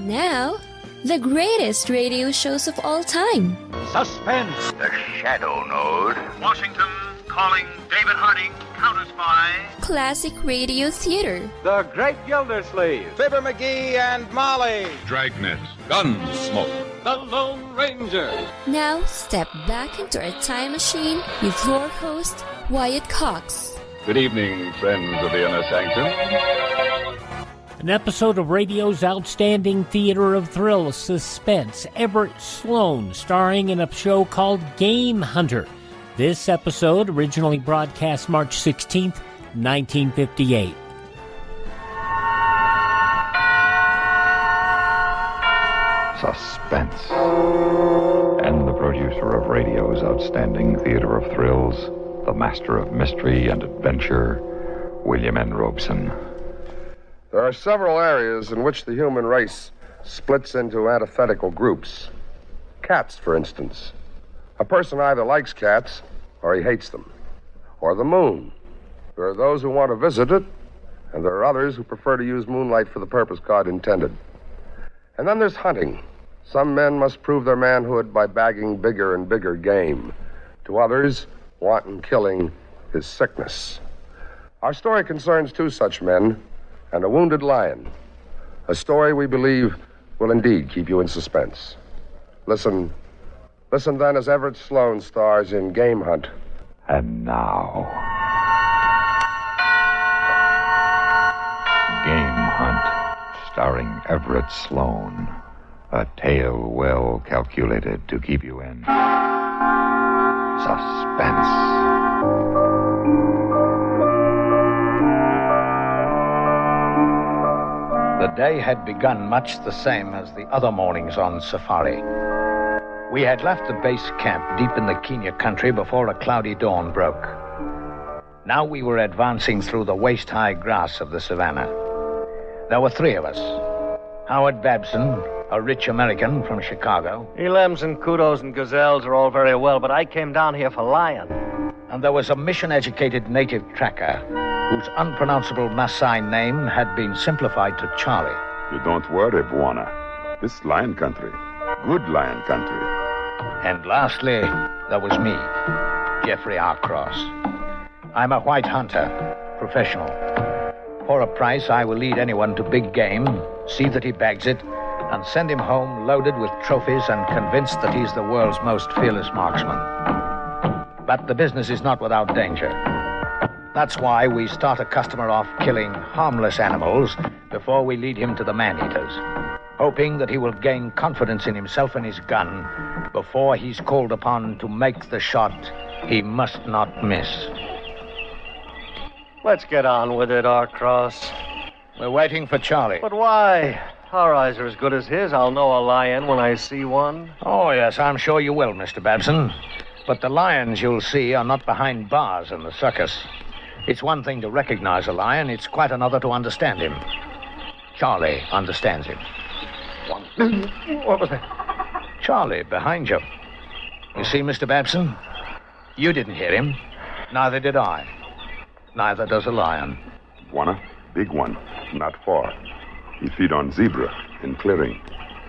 Now, the greatest radio shows of all time. Suspense. The Shadow Node. Washington calling David Harding, counter-spy. Classic radio theater. The Great Gildersleeve. Fibber McGee and Molly. Dragnet. Gunsmoke. The Lone Ranger. Now, step back into our time machine with your host, Wyatt Cox. Good evening, friends of the Inner Sanctum. An episode of radio's outstanding theater of thrills, Suspense, Everett Sloane, starring in a show called Game Hunter. This episode originally broadcast March 16th, 1958. Suspense. And the producer of radio's outstanding theater of thrills, the master of mystery and adventure, William N. Robeson. There are several areas in which the human race splits into antithetical groups. Cats, for instance. A person either likes cats or he hates them. Or the moon. There are those who want to visit it, and there are others who prefer to use moonlight for the purpose God intended. And then there's hunting. Some men must prove their manhood by bagging bigger and bigger game. To others, wanton killing is sickness. Our story concerns two such men and a wounded lion. A story we believe will indeed keep you in suspense. Listen then as Everett Sloane stars in Game Hunt. And now, Game Hunt, starring Everett Sloane. A tale well calculated to keep you in suspense. The day had begun much the same as the other mornings on safari. We had left the base camp deep in the Kenya country before a cloudy dawn broke. Now we were advancing through the waist-high grass of the savannah. There were three of us. Howard Babson, a rich American from Chicago. Elims and kudos and gazelles are all very well, but I came down here for lion. And there was a mission-educated native tracker whose unpronounceable Maasai name had been simplified to Charlie. You don't worry, Bwana. This lion country. Good lion country. And lastly, there was me, Jeffrey R. Cross. I'm a white hunter, professional. For a price, I will lead anyone to big game, see that he bags it, and send him home loaded with trophies and convinced that he's the world's most fearless marksman. But the business is not without danger. That's why we start a customer off killing harmless animals before we lead him to the man-eaters, hoping that he will gain confidence in himself and his gun before he's called upon to make the shot he must not miss. Let's get on with it, R. Cross. We're waiting for Charlie. But why? Our eyes are as good as his. I'll know a lion when I see one. Oh, yes, I'm sure you will, Mr. Babson. But the lions you'll see are not behind bars in the circus. It's one thing to recognize a lion. It's quite another to understand him. Charlie understands him. What was that? Charlie, behind you. You see, Mr. Babson? You didn't hear him. Neither did I. Neither does a lion. Bwana, big one, not far. He feed on zebra in clearing.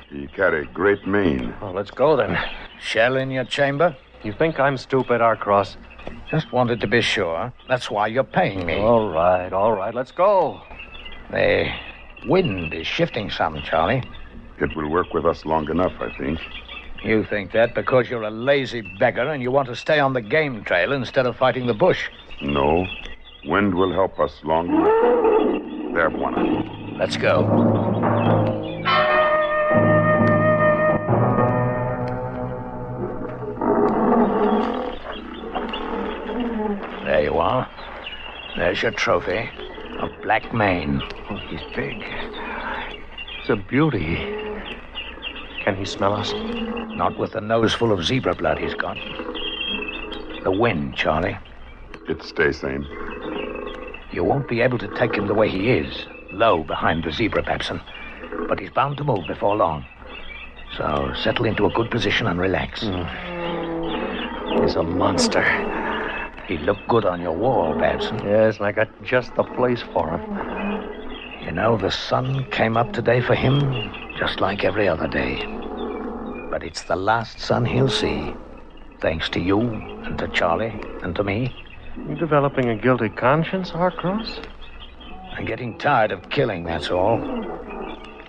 He carry great mane. Oh, let's go then. Shell in your chamber? You think I'm stupid, R. Cross? Just wanted to be sure. That's why you're paying me. All right. Let's go. The wind is shifting some, Charlie. It will work with us long enough, I think. You think that because you're a lazy beggar and you want to stay on the game trail instead of fighting the bush? No. Wind will help us long enough. There, Bwana. Let's go. There you are. There's your trophy. A black mane. Oh, he's big. It's a beauty. Can he smell us? Not with the nose full of zebra blood he's got. The wind, Charlie. It stays same. You won't be able to take him the way he is, low behind the zebra, Babson. But he's bound to move before long. So settle into a good position and relax. He's a monster. He looked good on your wall, Babson. Yes, and I got just the place for him. You know, the sun came up today for him, just like every other day. But it's the last sun he'll see, thanks to you and to Charlie and to me. You developing a guilty conscience, Harcross? I'm getting tired of killing, that's all.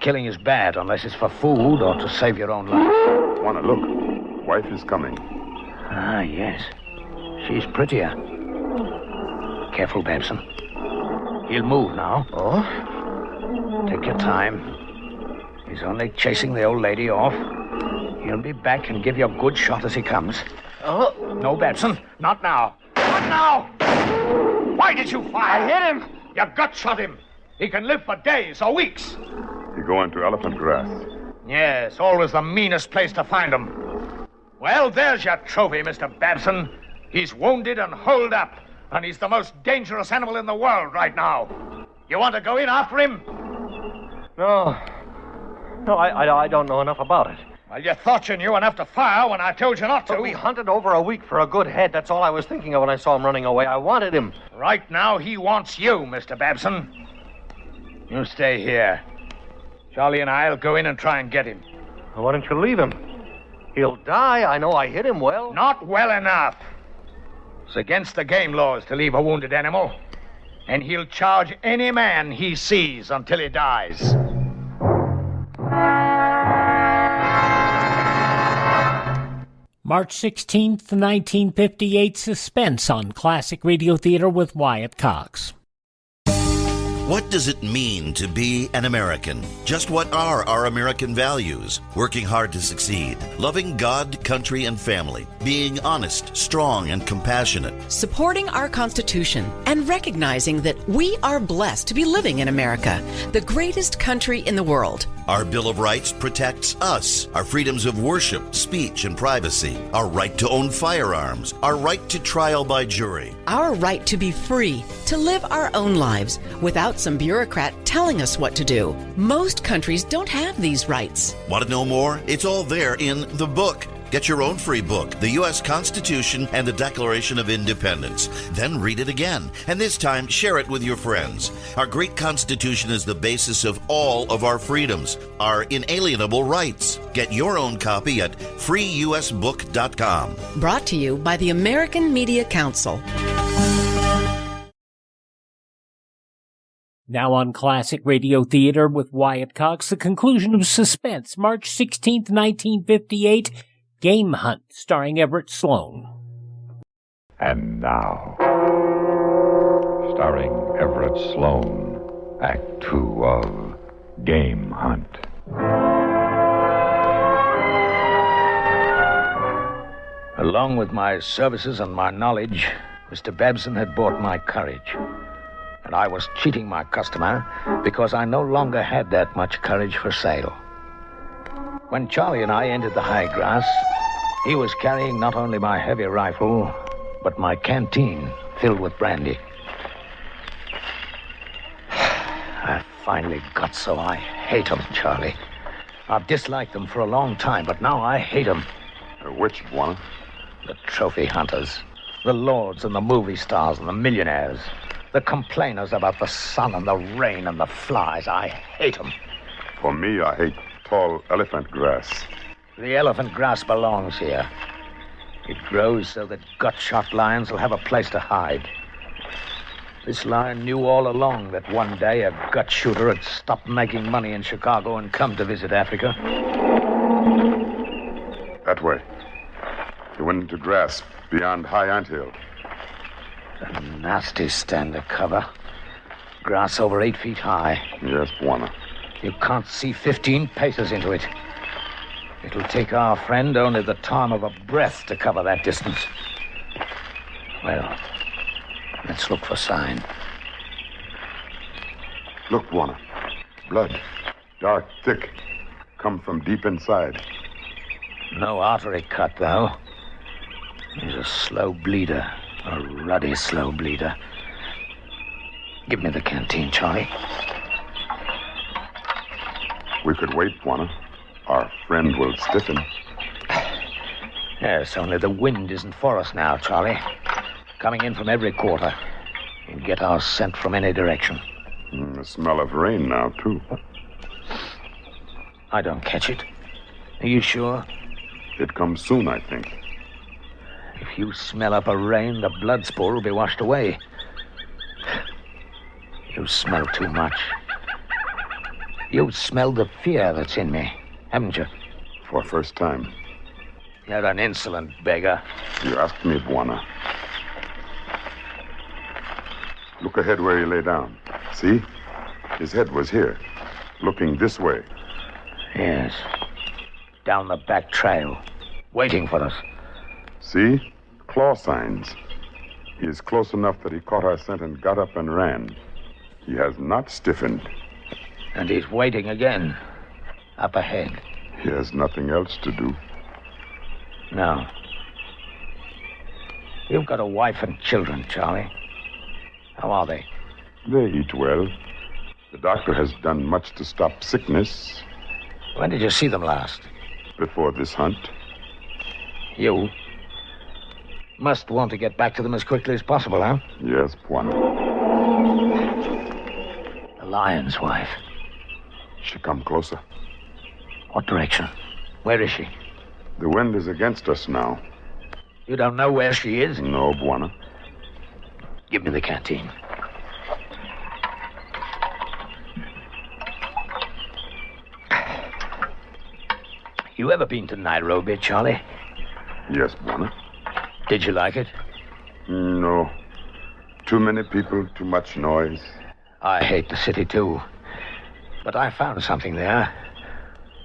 Killing is bad unless it's for food or to save your own life. Wanna look. Wife is coming. Ah, yes. She's prettier. Careful, Babson. He'll move now. Oh? Take your time. He's only chasing the old lady off. He'll be back and give you a good shot as he comes. Oh? No, Babson. Not now. Not now! Why did you fire? I hit him! You gut-shot him. He can live for days or weeks. He go into elephant grass. Yes, always the meanest place to find him. Well, there's your trophy, Mr. Babson. He's wounded and holed up, and he's the most dangerous animal in the world right now. You want to go in after him? No. No, I don't know enough about it. Well, you thought you knew enough to fire when I told you not to. But we hunted over a week for a good head. That's all I was thinking of when I saw him running away. I wanted him. Right now, he wants you, Mr. Babson. You stay here. Charlie and I'll go in and try and get him. Well, why don't you leave him? He'll die. I know I hit him well. Not well enough. It's against the game laws to leave a wounded animal. And he'll charge any man he sees until he dies. March 16th, 1958, Suspense on Classic Radio Theater with Wyatt Cox. What does it mean to be an American? Just what are our American values? Working hard to succeed, loving God, country, and family, being honest, strong, and compassionate. Supporting our Constitution and recognizing that we are blessed to be living in America, the greatest country in the world. Our Bill of Rights protects us, our freedoms of worship, speech, and privacy, our right to own firearms, our right to trial by jury. Our right to be free, to live our own lives without some bureaucrat telling us what to do. Most countries don't have these rights. Want to know more? It's all there in the book. Get your own free book, The U.S. Constitution and the Declaration of Independence. Then read it again, and this time share it with your friends. Our great Constitution is the basis of all of our freedoms, our inalienable rights. Get your own copy at freeusbook.com. Brought to you by the American Media Council. Now on Classic Radio Theater with Wyatt Cox, the conclusion of Suspense, March 16th, 1958, Game Hunt, starring Everett Sloane. And now, starring Everett Sloane, Act 2 of Game Hunt. Along with my services and my knowledge, Mr. Babson had bought my courage. And I was cheating my customer because I no longer had that much courage for sale. When Charlie and I entered the high grass, he was carrying not only my heavy rifle, but my canteen filled with brandy. I finally got so I hate them, Charlie. I've disliked them for a long time, but now I hate them. Which one? The trophy hunters, the lords and the movie stars and the millionaires, the complainers about the sun and the rain and the flies. I hate them. For me, I hate tall elephant grass. The elephant grass belongs here. It grows so that gut-shot lions will have a place to hide. This lion knew all along that one day a gut shooter had stopped making money in Chicago and come to visit Africa. That way. He went into grass beyond High Anthill. A nasty stand of cover. Grass over 8 feet high. Yes, Bwana. You can't see 15 paces into it. It'll take our friend only the time of a breath to cover that distance. Well, let's look for sign. Look, Bwana. Blood. Dark, thick. Come from deep inside. No artery cut, though. He's a slow bleeder. A ruddy slow bleeder. Give me the canteen, Charlie. We could wait, Bwana. Our friend will stiffen. Yes, only the wind isn't for us now, Charlie. Coming in from every quarter. We'll get our scent from any direction. The smell of rain now, too. I don't catch it. Are you sure? It comes soon, I think. If you smell up a rain, the blood spore will be washed away. You smell too much. You've smelled the fear that's in me, haven't you? For first time. You're an insolent beggar. You asked me, Bwana. Look ahead where he lay down. See? His head was here, looking this way. Yes. Down the back trail, waiting for us. See? Claw signs. He is close enough that he caught our scent and got up and ran. He has not stiffened. And he's waiting again, up ahead. He has nothing else to do. No. You've got a wife and children, Charlie. How are they? They eat well. The doctor has done much to stop sickness. When did you see them last? Before this hunt. You must want to get back to them as quickly as possible, huh? Yes, Bwana. The lion's wife. She come closer. What direction? Where is she? The wind is against us now. You don't know where she is? No, Bwana. Give me the canteen. You ever been to Nairobi, Charlie? Yes, Bwana. Did you like it? No. Too many people, too much noise. I hate the city, too. But I found something there.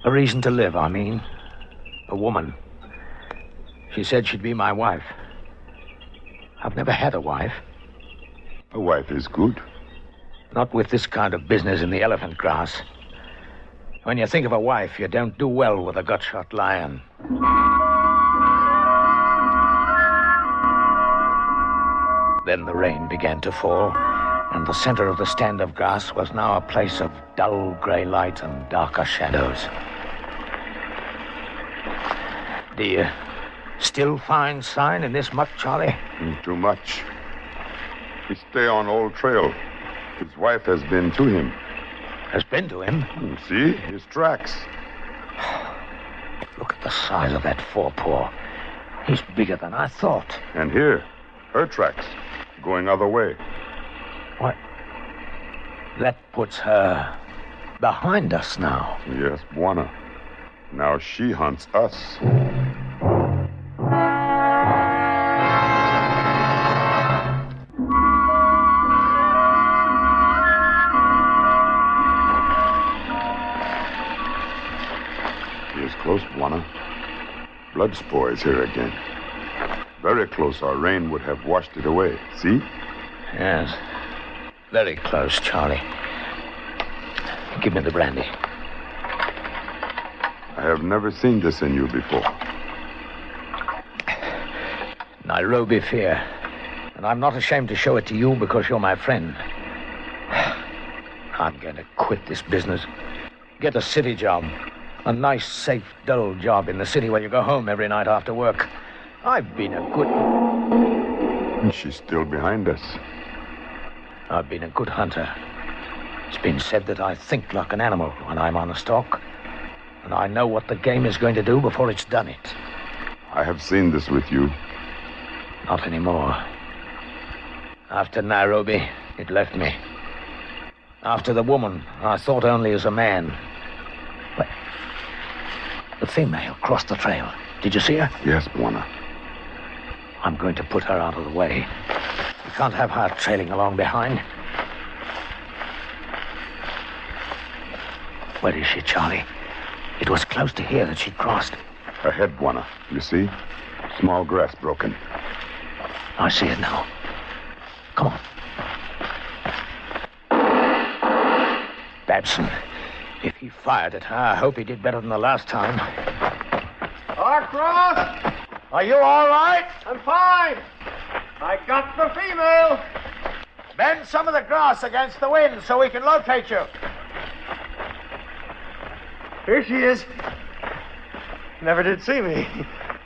A reason to live, I mean. A woman. She said she'd be my wife. I've never had a wife. A wife is good. Not with this kind of business in the elephant grass. When you think of a wife, you don't do well with a gut-shot lion. Then the rain began to fall, and the center of the stand of grass was now a place of dull gray light and darker shadows. Do you still find sign in this muck, Charlie? Too much. He stay on old trail. His wife has been to him. Has been to him? See? His tracks. Look at the size of that forepaw. He's bigger than I thought. And here, her tracks, going other way. What? That puts her behind us now. Yes, Bwana. Now she hunts us. He is close, Bwana. Blood spore is here again. Very close, our rain would have washed it away. See? Yes. Very close, Charlie. Give me the brandy. I have never seen this in you before. Nairobi fear. And I'm not ashamed to show it to you because you're my friend. I'm going to quit this business. Get a city job. A nice, safe, dull job in the city where you go home every night after work. I've been a good... And she's still behind us. I've been a good hunter. It's been said that I think like an animal when I'm on a stalk. And I know what the game is going to do before it's done it. I have seen this with you. Not anymore. After Nairobi, it left me. After the woman, I thought only as a man. But the female crossed the trail. Did you see her? Yes, Bwana. I'm going to put her out of the way. You can't have her trailing along behind. Where is she, Charlie? It was close to here that she crossed. Ahead, Bwana. You see? Small grass broken. I see it now. Come on. Babson. If he fired at her, I hope he did better than the last time. Arcross! Are you all right? I'm fine. I got the female. Bend some of the grass against the wind so we can locate you. Here she is. Never did see me.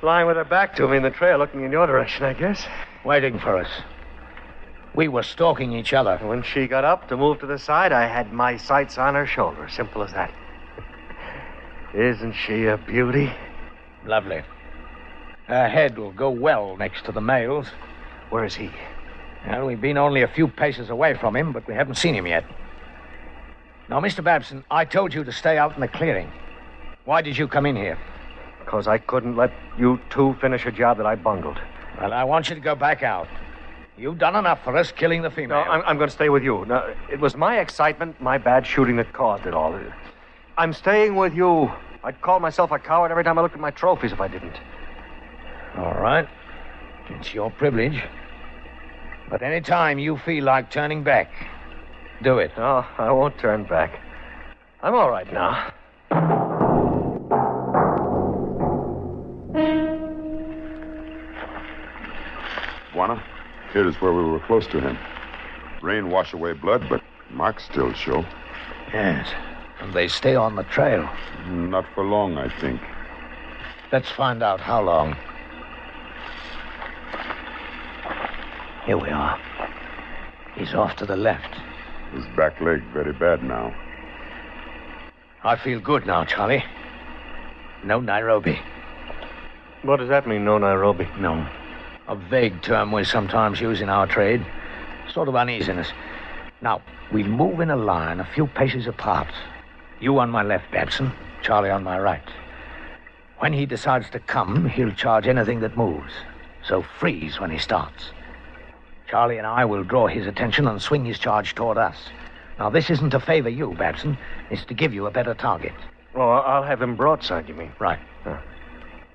Lying with her back to me in the trail, looking in your direction, I guess. Waiting for us. We were stalking each other. When she got up to move to the side, I had my sights on her shoulder. Simple as that. Isn't she a beauty? Lovely. Her head will go well next to the male's. Where is he? Well, we've been only a few paces away from him, but we haven't seen him yet. Now, Mr. Babson, I told you to stay out in the clearing. Why did you come in here? Because I couldn't let you two finish a job that I bungled. Well, I want you to go back out. You've done enough for us killing the female. No, I'm going to stay with you. No, it was my excitement, my bad shooting that caused it all. I'm staying with you. I'd call myself a coward every time I looked at my trophies if I didn't. All right. It's your privilege. But any time you feel like turning back, do it. No, I won't turn back. I'm all right now. Juana, here is where we were close to him. Rain wash away blood, but marks still show. Yes, and they stay on the trail. Not for long, I think. Let's find out how long. Here we are. He's off to the left. His back leg very bad now. I feel good now, Charlie. No Nairobi. What does that mean, no Nairobi? No. A vague term we sometimes use in our trade. Sort of uneasiness. Now, we'll move in a line a few paces apart. You on my left, Babson. Charlie on my right. When he decides to come, he'll charge anything that moves. So freeze when he starts. Charlie and I will draw his attention and swing his charge toward us. Now, this isn't to favor you, Babson. It's to give you a better target. Oh, I'll have him broadside, you mean? Right.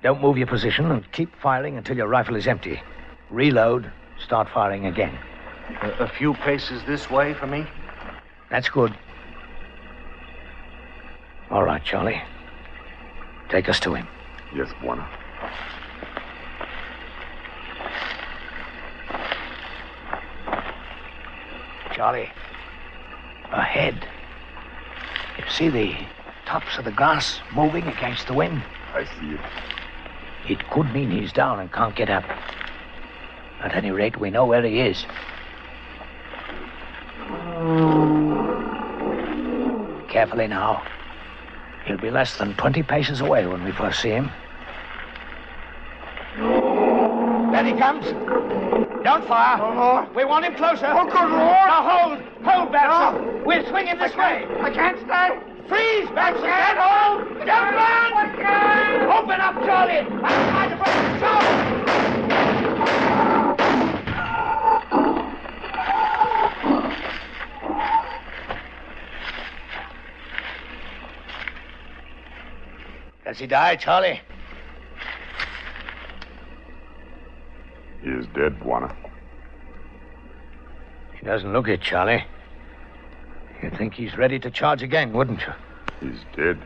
Don't move your position and keep firing until your rifle is empty. Reload, start firing again. A few paces this way for me? That's good. All right, Charlie. Take us to him. Yes, Juana. Charlie, ahead. You see the tops of the grass moving against the wind? I see it. It could mean he's down and can't get up. At any rate, we know where he is. Carefully now. He'll be less than 20 paces away when we first see him. There he comes. Don't fire. No more. We want him closer. Oh, good Lord. Now hold, Babson. No. We'll swing him this way. I can't stay. Freeze, Babson. Can't hold. Don't run. I can't. Open up, Charlie. I'm trying to Does he die, Charlie? He is dead, Juana. He doesn't look it, Charlie. You'd think he's ready to charge again, wouldn't you? He's dead.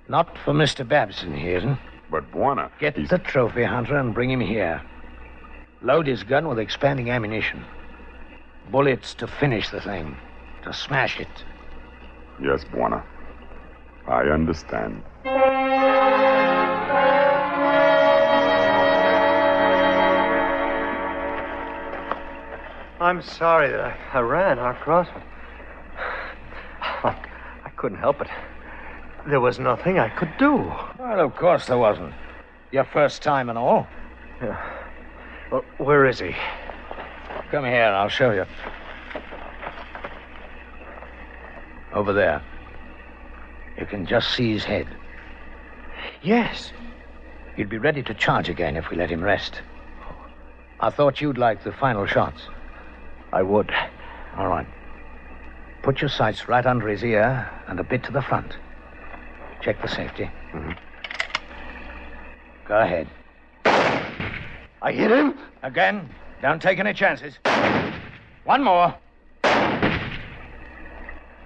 Not for Mr. Babson, he isn't. But Juana... Get the trophy hunter and bring him here. Load his gun with expanding ammunition. Bullets to finish the thing. To smash it. Yes, Juana. I understand. I'm sorry that I ran across. I couldn't help it. There was nothing I could do. Well, of course there wasn't. Your first time and all. Yeah. Well, where is he? Come here, I'll show you. Over there. You can just see his head. Yes. He'd be ready to charge again if we let him rest. I thought you'd like the final shots. I would. All right. Put your sights right under his ear and a bit to the front. Check the safety. Mm-hmm. Go ahead. I hit him? Again. Don't take any chances. One more.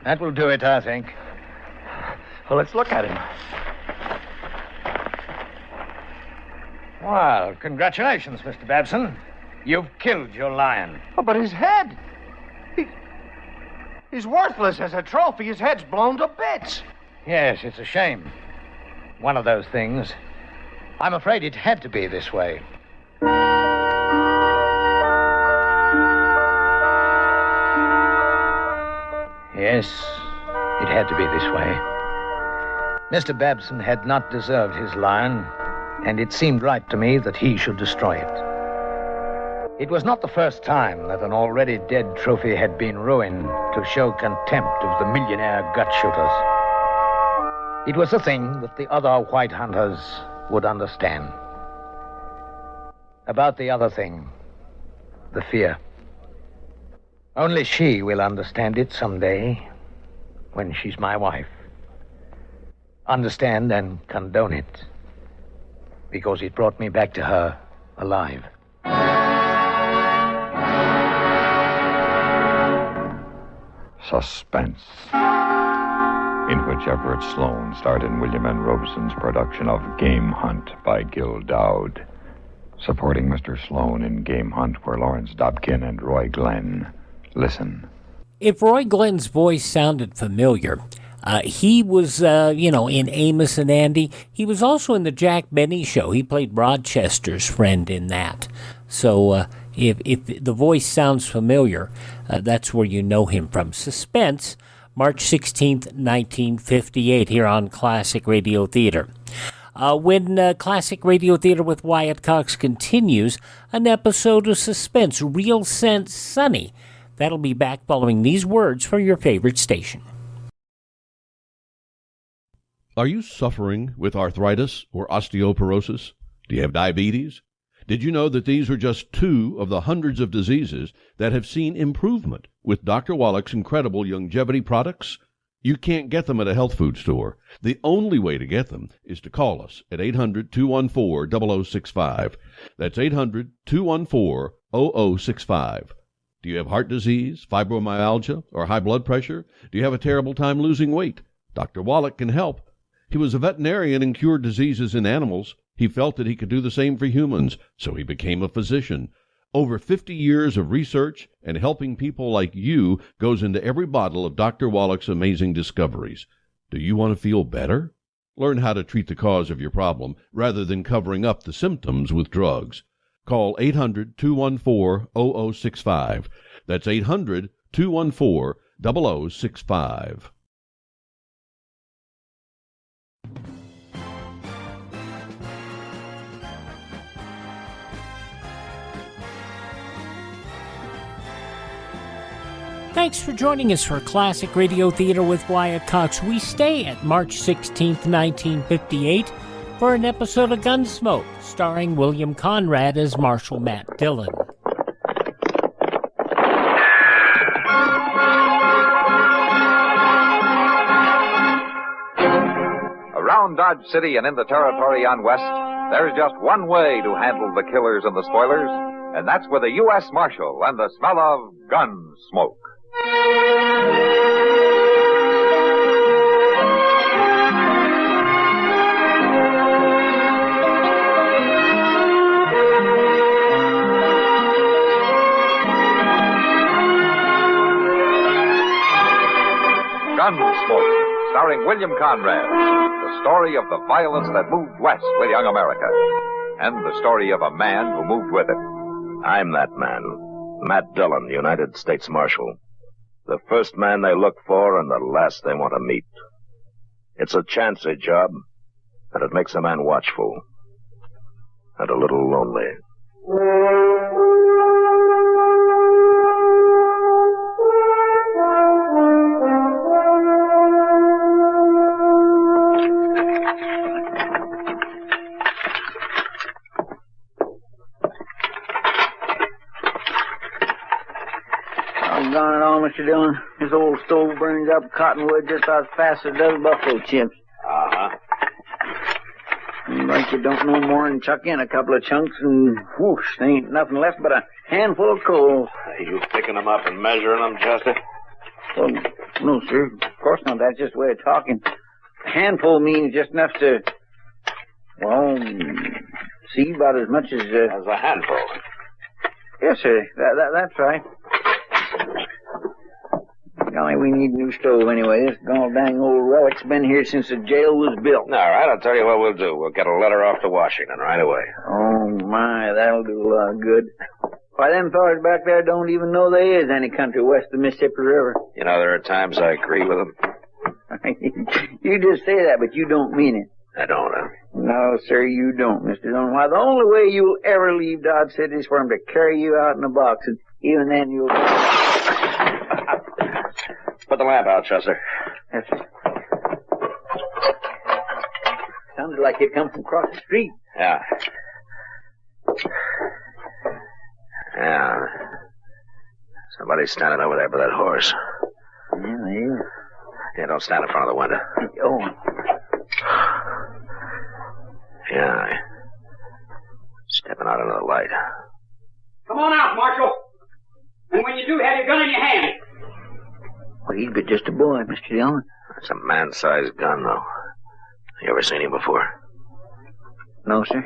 That will do it, I think. Well, let's look at him. Well, congratulations, Mr. Babson. You've killed your lion. Oh, but his head. He's worthless as a trophy. His head's blown to bits. Yes, it's a shame. One of those things. I'm afraid it had to be this way. Yes, it had to be this way. Mr. Babson had not deserved his lion, and it seemed right to me that he should destroy it. It was not the first time that an already dead trophy had been ruined to show contempt of the millionaire gut shooters. It was a thing that the other white hunters would understand. About the other thing, the fear. Only she will understand it someday, when she's my wife. Understand and condone it, because it brought me back to her alive. Suspense, in which Everett Sloane starred in William N. Robeson's production of Game Hunt by Gil Dowd. Supporting Mr. Sloane in Game Hunt were Lawrence Dobkin and Roy Glenn. Listen. If Roy Glenn's voice sounded familiar, he was, in Amos and Andy. He was also in the Jack Benny Show. He played Rochester's friend in that. So if the voice sounds familiar, that's where you know him from. Suspense, March 16th, 1958, here on Classic Radio Theater. When Classic Radio Theater with Wyatt Cox continues, an episode of Suspense, Real Sent Sonny. That'll be back following these words from your favorite station. Are you suffering with arthritis or osteoporosis? Do you have diabetes? Did you know that these are just 2 of the hundreds of diseases that have seen improvement with Dr. Wallach's incredible longevity products? You can't get them at a health food store. The only way to get them is to call us at 800-214-0065. That's 800-214-0065. Do you have heart disease, fibromyalgia, or high blood pressure? Do you have a terrible time losing weight? Dr. Wallach can help. He was a veterinarian and cured diseases in animals. He felt that he could do the same for humans, so he became a physician. Over 50 years of research and helping people like you goes into every bottle of Dr. Wallach's amazing discoveries. Do you want to feel better? Learn how to treat the cause of your problem rather than covering up the symptoms with drugs. Call 800-214-0065. That's 800-214-0065. Thanks for joining us for Classic Radio Theater with Wyatt Cox. We stay at March 16th, 1958 for an episode of Gunsmoke, starring William Conrad as Marshal Matt Dillon. Around Dodge City and in the territory on West, there's just one way to handle the killers and the spoilers, and that's with a U.S. Marshal and the smell of gun smoke. Gunsmoke, starring William Conrad, the story of the violence that moved west with young America, and the story of a man who moved with it. I'm that man, Matt Dillon, United States Marshal. The first man they look for and the last they want to meet. It's a chancy job, and it makes a man watchful and a little lonely. Doggone it all, Mr. Dillon. This old stove burns up cottonwood just about as fast as it does buffalo chips. Uh-huh. Like you don't know more than chuck in a couple of chunks and whoosh, there ain't nothing left but a handful of coal. Are you picking them up and measuring them, Chester? Well, no, sir. Of course not. That's just a way of talking. A handful means just enough to, well, see about as much as... As a handful? Yes, sir. That's right. Golly, we need a new stove anyway. This gone dang old relic's been here since the jail was built. All right, I'll tell you what we'll do. We'll get a letter off to Washington right away. Oh, my, that'll do a lot of good. Why, them fellas back there don't even know there is any country west of the Mississippi River. You know, there are times I agree with them. You just say that, but you don't mean it. I don't, huh? No, sir, you don't, Mr. Dillon. Why, the only way you'll ever leave Dodge City is for him to carry you out in a box, and even then you'll... Put the lamp out, Chester. Yes, sir. Sounded like you come from across the street. Yeah. Yeah. Somebody's standing over there by that horse. Yeah, there is. Yeah, don't stand in front of the window. Oh. Yeah. Stepping out into the light. Come on out, Marshal. And when you do, have your gun in your hand. Well, he's but just a boy, Mr. Dillon. It's a man-sized gun, though. You ever seen him before? No, sir.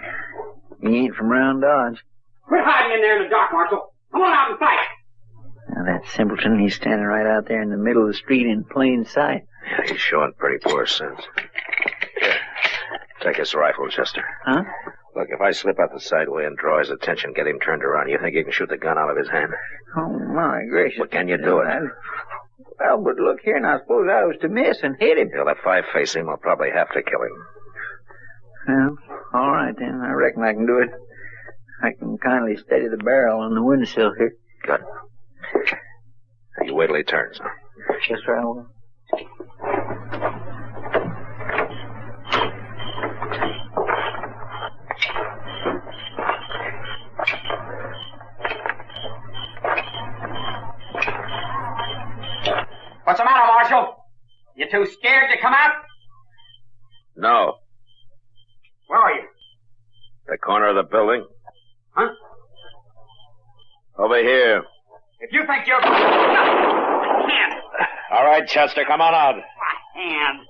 He ain't from round Dodge. Quit hiding in there in the dark, Marshal. Come on out and fight. Now, that simpleton, he's standing right out there in the middle of the street in plain sight. Yeah, he's showing pretty poor sense. Here, take this rifle, Chester. Huh? Look, if I slip out the side way and draw his attention, get him turned around, you think you can shoot the gun out of his hand? Oh, my gracious. Well, can you do it? Well, but look here, now, suppose I was to miss and hit him. You'll have five-face him. I'll probably have to kill him. Well, all right, then. I reckon I can do it. I can kindly steady the barrel on the windowsill here. Good. Now, you wait till he turns, huh? Yes, sir, I will. What's the matter, Marshal? You too scared to come out? No. Where are you? The corner of the building. Huh? Over here. If you think you're... Hand. All right, Chester, come on out. Hand.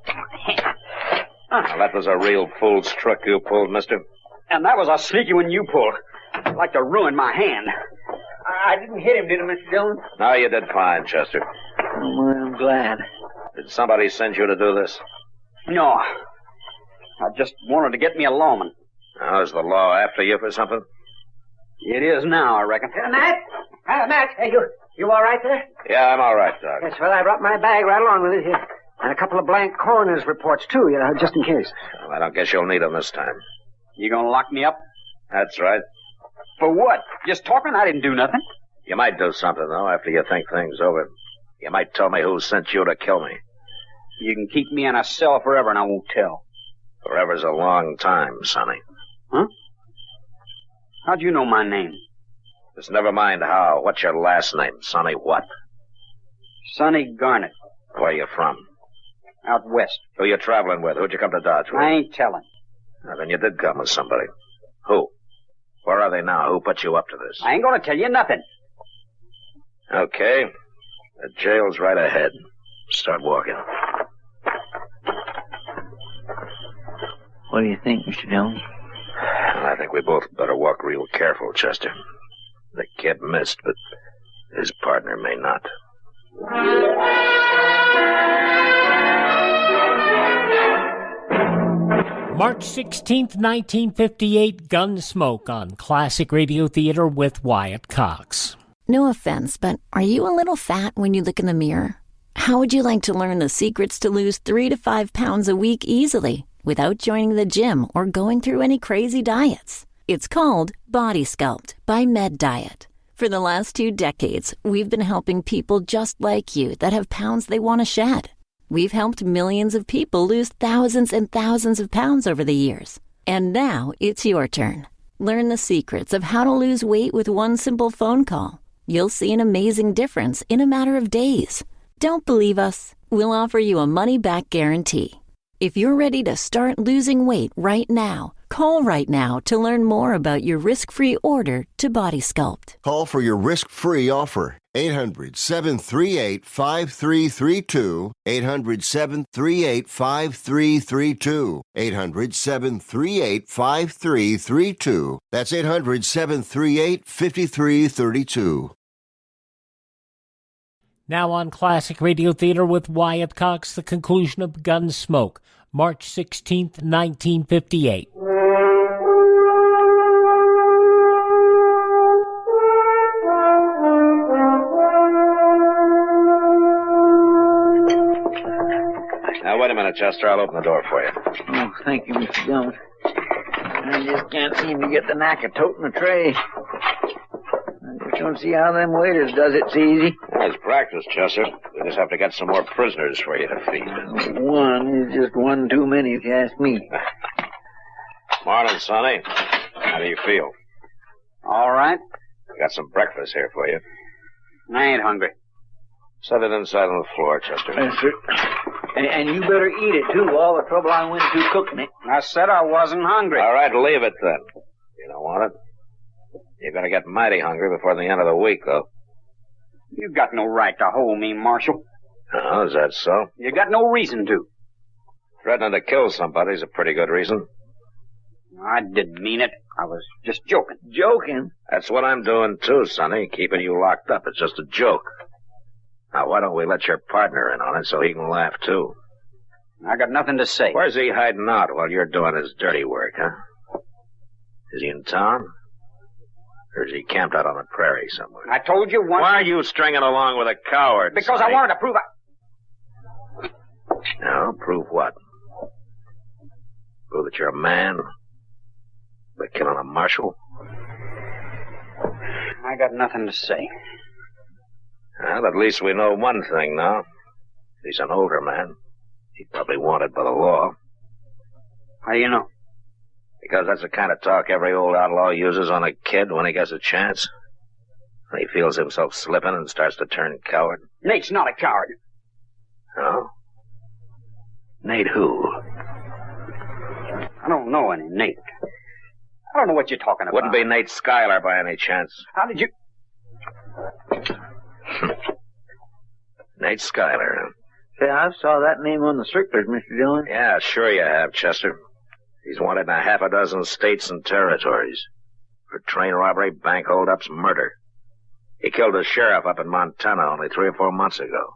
Now, that was a real fool's trick you pulled, mister. And that was a sneaky one you pulled. Like to ruin my hand. I didn't hit him, did I, Mr. Dillon? No, you did fine, Chester. Oh, well, I'm glad. Did somebody send you to do this? No. I just wanted to get me a lawman. Now, is the law after you for something? It is now, I reckon. Matt? Matt, hey, you all right there? Yeah, I'm all right, Doc. Yes, well, I brought my bag right along with it here. And a couple of blank coroner's reports, too, just in case. Well, I don't guess you'll need them this time. You gonna lock me up? That's right. For what? Just talking? I didn't do nothing. You might do something, though, after you think things over. You might tell me who sent you to kill me. You can keep me in a cell forever, and I won't tell. Forever's a long time, Sonny. Huh? How'd you know my name? Just never mind how. What's your last name? Sonny what? Sonny Garnett. Where you from? Out west. Who you traveling with? Who'd you come to Dodge with? I ain't telling. Now, then you did come with somebody. Who? Where are they now? Who put you up to this? I ain't gonna tell you nothing. Okay. The jail's right ahead. Start walking. What do you think, Mr. Dillon? Well, I think we both better walk real careful, Chester. The kid missed, but his partner may not. March 16th, 1958, Gunsmoke on Classic Radio Theater with Wyatt Cox. No offense, but are you a little fat when you look in the mirror? How would you like to learn the secrets to lose 3 to 5 pounds a week easily without joining the gym or going through any crazy diets? It's called Body Sculpt by Med Diet. For the last 2 decades, we've been helping people just like you that have pounds they want to shed. We've helped millions of people lose thousands and thousands of pounds over the years. And now it's your turn. Learn the secrets of how to lose weight with one simple phone call. You'll see an amazing difference in a matter of days. Don't believe us? We'll offer you a money-back guarantee. If you're ready to start losing weight right now, call right now to learn more about your risk-free order to Body Sculpt. Call for your risk-free offer. 800-738-5332. 800-738-5332. 800-738-5332. That's 800-738-5332. Now on Classic Radio Theater with Wyatt Cox, the conclusion of Gunsmoke, March 16th, 1958. minute, Chester. I'll open the door for you. Oh, thank you, Mr. Dillon. I just can't seem to get the knack of toting a tray. I just don't see how them waiters does it so easy. Well, it's practice, Chester. We just have to get some more prisoners for you to feed. One is just one too many, if you ask me. Morning, Sonny. How do you feel? All right. I got some breakfast here for you. I ain't hungry. Set it inside on the floor, Chester. Yes, sir. And you better eat it, too. All the trouble I went to cooking it. I said I wasn't hungry. All right, leave it then. You don't want it? You're going to get mighty hungry before the end of the week, though. You got no right to hold me, Marshal. Oh, is that so? You got no reason to. Threatening to kill somebody's a pretty good reason. I didn't mean it. I was just joking. Joking? That's what I'm doing, too, Sonny. Keeping you locked up. It's just a joke. Now, why don't we let your partner in on it so he can laugh, too? I got nothing to say. Where's he hiding out while you're doing his dirty work, huh? Is he in town? Or is he camped out on the prairie somewhere? I told you once... Why are you stringing along with a coward, Because Sonny? I wanted to prove No, prove what? Prove that you're a man? By killing a marshal? I got nothing to say. Well, at least we know one thing now. He's an older man. He's probably wanted by the law. How do you know? Because that's the kind of talk every old outlaw uses on a kid when he gets a chance. When he feels himself slipping and starts to turn coward. Nate's not a coward. No? Nate who? I don't know any Nate. I don't know what you're talking about. Wouldn't be Nate Schuyler by any chance. How did you... Nate Schuyler. Say, I saw that name on the circulars, Mr. Dillon. Yeah, sure you have, Chester. He's wanted in a half a dozen states and territories. For train robbery, bank holdups, murder. He killed a sheriff up in Montana only 3 or 4 months ago.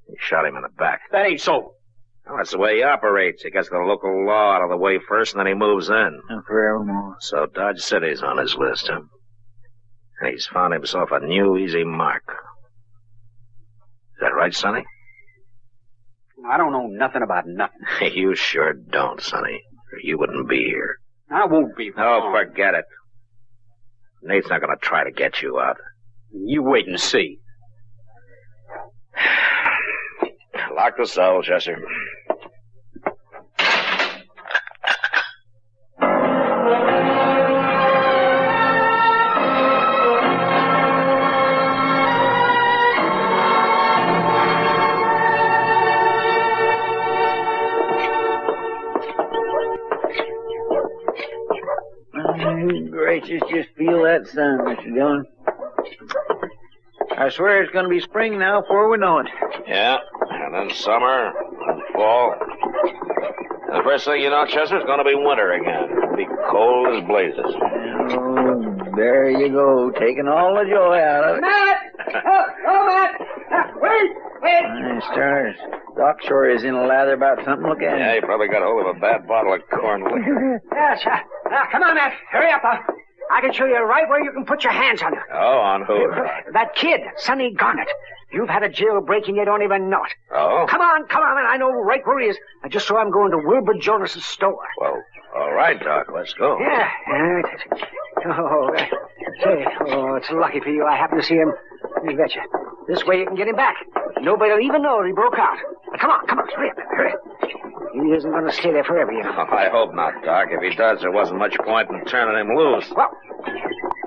He shot him in the back. That ain't so. Well, that's the way he operates. He gets the local law out of the way first, and then he moves in. And forevermore. So Dodge City's on his list, huh? And he's found himself a new, easy mark. Is that right, Sonny? I don't know nothing about nothing. You sure don't, Sonny. Or you wouldn't be here. I won't be. Oh, forget it. Nate's not going to try to get you out. You wait and see. Lock the cell, Chester. Gracious, just feel that sun, Mr. Dillon. I swear it's going to be spring now before we know it. Yeah, and then summer, and fall. And the first thing you know, Chester, it's going to be winter again. It'll be cold as blazes. Oh, there you go, taking all the joy out of it. Matt! Oh, Matt! Wait! My stars. Doc sure is in a lather about something. Look at him. Yeah, he probably got hold of a bad bottle of corn liquor. Yes, come on, Matt. Hurry up. I can show you right where you can put your hands on it. Oh, on who? That kid, Sonny Garnett. You've had a jailbreak and you don't even know it. Oh? Come on, I know right where he is. I just saw him going to Wilbur Jonas's store. Well, all right, Doc, let's go. Yeah. Oh, say, it's lucky for you I happened to see him. You betcha. This way you can get him back. Nobody'll even know he broke out. Come on, hurry up. He isn't going to stay there forever, you know. Oh, I hope not, Doc. If he does, there wasn't much point in turning him loose. Well,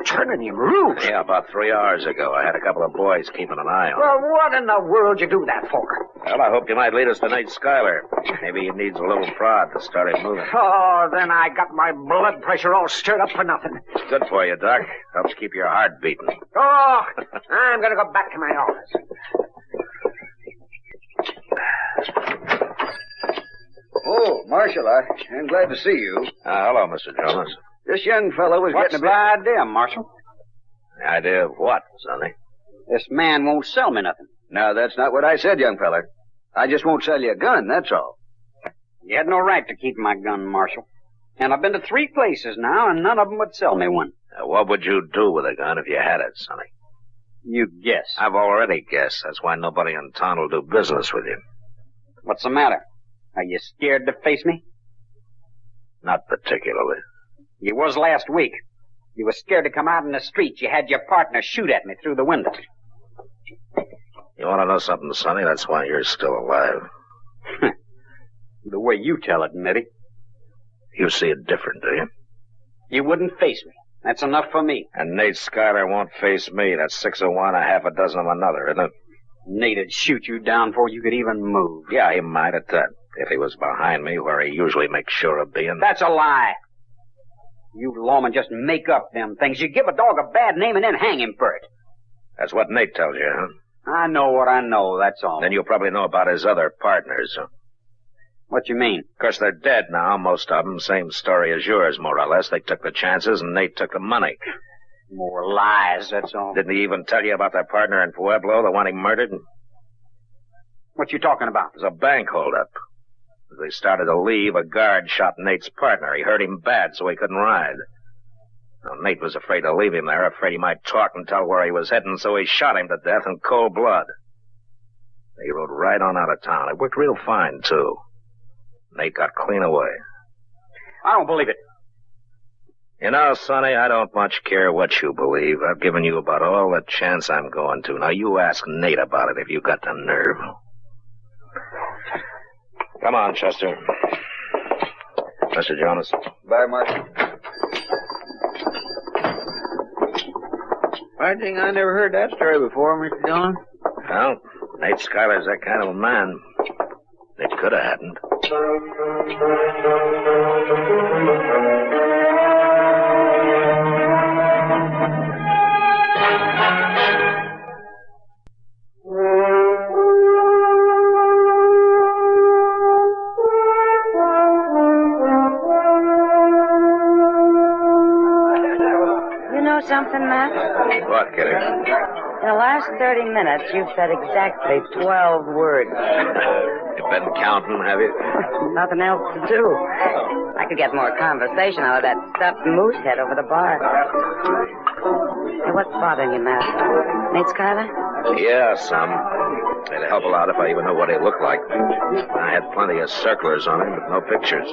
turning him loose? Yeah, about 3 hours ago. I had a couple of boys keeping an eye on him. Well, what in the world you do that for? Well, I hoped you might lead us to Nate Schuyler. Maybe he needs a little prod to start him moving. Oh, then I got my blood pressure all stirred up for nothing. It's good for you, Doc. Helps keep your heart beating. Oh, I'm going to go back to my office. Oh, Marshal, I'm glad to see you. Hello, Mr. Jonas. This young fellow was What's getting the a bit... idea, Marshal? The idea of what, Sonny? This man won't sell me nothing. No, that's not what I said, young feller. I just won't sell you a gun, that's all. You had no right to keep my gun, Marshal. And I've been to 3 places now, and none of them would sell me one. What would you do with a gun if you had it, Sonny? You guess. I've already guessed. That's why nobody in town will do business with you. What's the matter? Are you scared to face me? Not particularly. You was last week. You was scared to come out in the street. You had your partner shoot at me through the window. You want to know something, Sonny? That's why you're still alive. The way you tell it, Mitty. You see it different, do you? You wouldn't face me. That's enough for me. And Nate Schuyler won't face me. That's 6 of one, a half a dozen of another, isn't it? Nate'd shoot you down before you could even move. Yeah, he might at that. If he was behind me, where he usually makes sure of being. That's a lie. You lawmen just make up them things. You give a dog a bad name and then hang him for it. That's what Nate tells you, huh? I know what I know, that's all. Then you probably know about his other partners. What you mean? Of course, they're dead now, most of them. Same story as yours, more or less. They took the chances, and Nate took the money. More lies, that's all. Didn't he even tell you about their partner in Pueblo, the one he murdered? What you talking about? It was a bank holdup. As they started to leave, a guard shot Nate's partner. He hurt him bad, so he couldn't ride. Well, Nate was afraid to leave him there, afraid he might talk and tell where he was heading, so he shot him to death in cold blood. He rode right on out of town. It worked real fine, too. Nate got clean away. I don't believe it. You know, Sonny, I don't much care what you believe. I've given you about all the chance I'm going to. Now, you ask Nate about it if you got the nerve. Come on, Chester. Mr. Jonas. Bye, Marshal. I think I never heard that story before, Mr. Dillon. Well, Nate Schuyler's that kind of a man. It could have happened. You know something, Matt? What, Kitty? In the last 30 minutes, you've said exactly 12 words. You've been counting, have you? Nothing else to do. I could get more conversation out of that stuffed moose head over the bar. Hey, what's bothering you, Matt? Nate Schuyler? Yeah, some. It'd help a lot if I even knew what he looked like. I had plenty of circlers on him, but no pictures.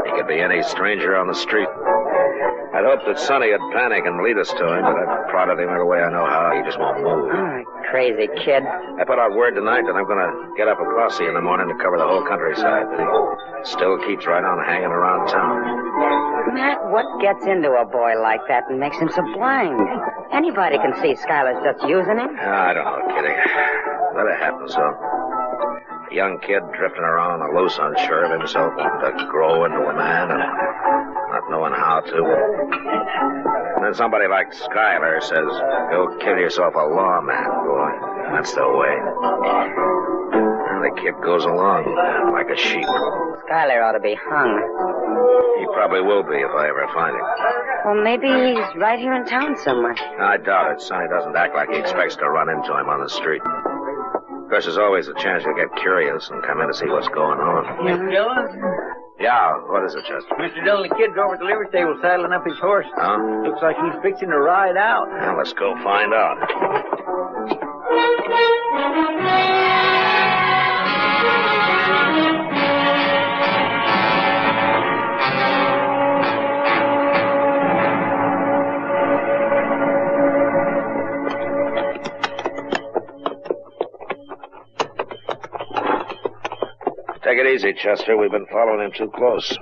He could be any stranger on the street. I'd hoped that Sonny would panic and lead us to him, but I've prodded him every way I know how. He just won't move. Crazy kid. I put out word tonight that I'm going to get up a posse in the morning to cover the whole countryside. But he still keeps right on hanging around town. Matt, what gets into a boy like that and makes him so blind? Anybody can see Schuyler's just using him. I don't know, Kitty. Let it happen, so. A young kid drifting around on the loose, unsure of himself, wanting to grow into a man and not knowing how to. And then somebody like Schuyler says, go kill yourself a lawman, boy. That's the way. And the kid goes along like a sheep. Schuyler ought to be hung. He probably will be if I ever find him. Well, maybe he's right here in town somewhere. I doubt it. Sonny doesn't act like he expects to run into him on the street. Of course, there's always a chance you'll get curious and come in to see what's going on. Mr. Dillon? Yeah, what is it, Chester? Mr. Dillon, the kid's over at the livery stable saddling up his horse. Huh? Looks like he's fixing to ride out. Well, let's go find out. Take it easy, Chester. We've been following him too close.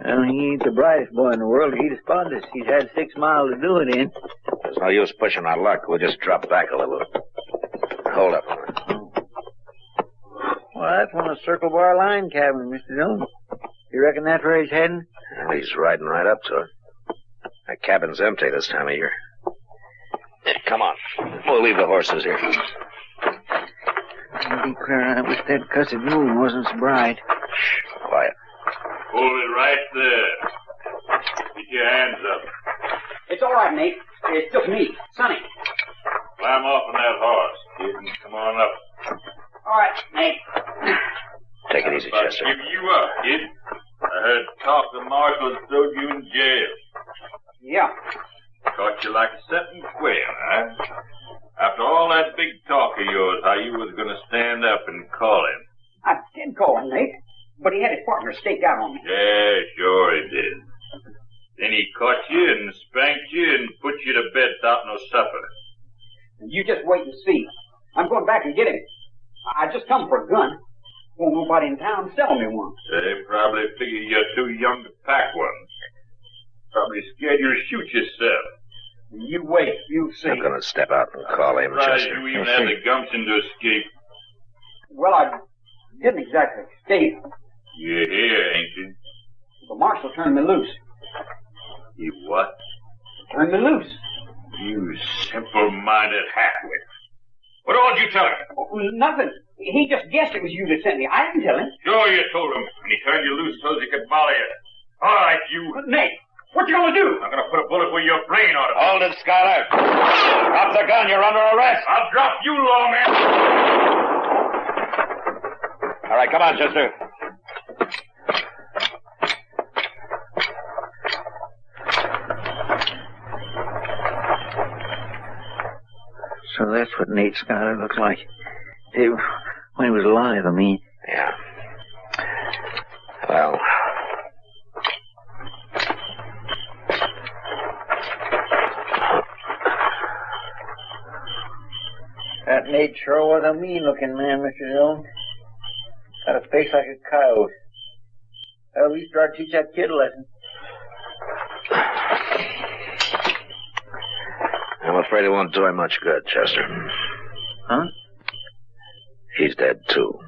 Well, he ain't the brightest boy in the world. He'd have spotted us. He's had 6 miles to do it in. There's no use pushing our luck. We'll just drop back a little. Hold up. Well, that's one of the Circle Bar line cabins, Mr. Dillon. You reckon that's where he's heading? Well, he's riding right up to it. That cabin's empty this time of year. Come on. We'll leave the horses here. I'll be clear. I wish that cussed moon wasn't so bright. Shh, quiet. Hold it right there. Keep your hands up. It's all right, Nate. It's just me, Sonny. Climb off on that horse, kid, and come on up. All right, Nate. Take it easy, Chester. Give you up, kid. I heard talk the marshal had thrown you in jail. Yeah. Caught you like a setting quail, huh? After all that big talk of yours, how you was going to stand up and call him. I did call him, Nate. But he had his partner stake out on me. Yeah, sure he did. Then he caught you and spanked you and put you to bed without no supper. You just wait and see. I'm going back and get him. I just come for a gun. Won't nobody in town sell me one. They probably figure you're too young to pack one. Probably scared you to shoot yourself. You wait, you see. I'm going to step out and call him, Right, Chester. you even had the gumption to escape. Well, I didn't exactly escape. You're here, ain't you? The marshal turned me loose. You what? Turned me loose. You simple-minded halfwit. What all did you tell him? Oh, nothing. He just guessed it was you that sent me. I didn't tell him. Sure you told him. And he turned you loose so he could molly you. All right, you. Nate, what you gonna do? I'm gonna put a bullet where your brain ought to be. Hold it, Schuyler. Drop the gun. You're under arrest. I'll drop you, lawman. All right, come on, Chester. So that's what Nate Schuyler looked like. When he was alive, I mean. Yeah. Well. That Nate sure was a mean-looking man, Mr. Dillon. Got a face like a coyote. Well, we start to teach that kid a lesson. I'm afraid it won't do him much good, Chester. Huh? He's dead, too.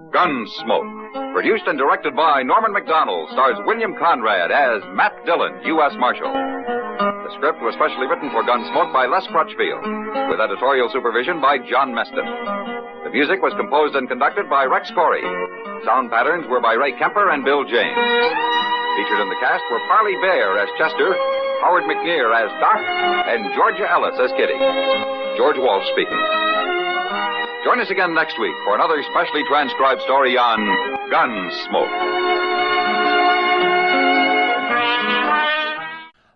Gunsmoke, produced and directed by Norman MacDonald, stars William Conrad as Matt Dillon, U.S. Marshal. The script was specially written for Gunsmoke by Les Crutchfield, with editorial supervision by John Meston. The music was composed and conducted by Rex Corey. Sound patterns were by Ray Kemper and Bill James. Featured in the cast were Parley Bear as Chester, Howard McNear as Doc, and Georgia Ellis as Kitty. George Walsh speaking. Join us again next week for another specially transcribed story on Gunsmoke.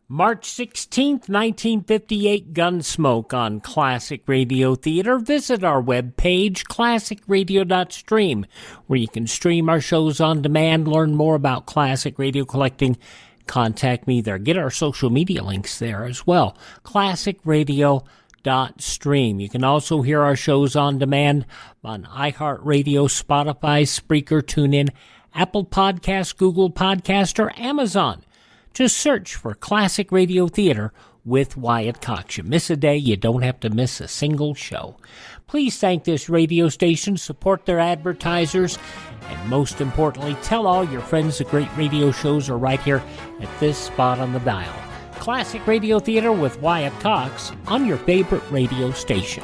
March 16th, 1958, Gunsmoke on Classic Radio Theater. Visit our webpage, classicradio.stream, where you can stream our shows on demand, learn more about classic radio collecting. Contact me there. Get our social media links there as well. classicradio.stream. You can also hear our shows on demand on iHeartRadio, Spotify, Spreaker, TuneIn, Apple Podcasts, Google Podcast, or Amazon. Just search for Classic Radio Theater with Wyatt Cox. You miss a day, you don't have to miss a single show. Please thank this radio station, support their advertisers, and most importantly, tell all your friends the great radio shows are right here at this spot on the dial. Classic Radio Theater with Wyatt Cox on your favorite radio station.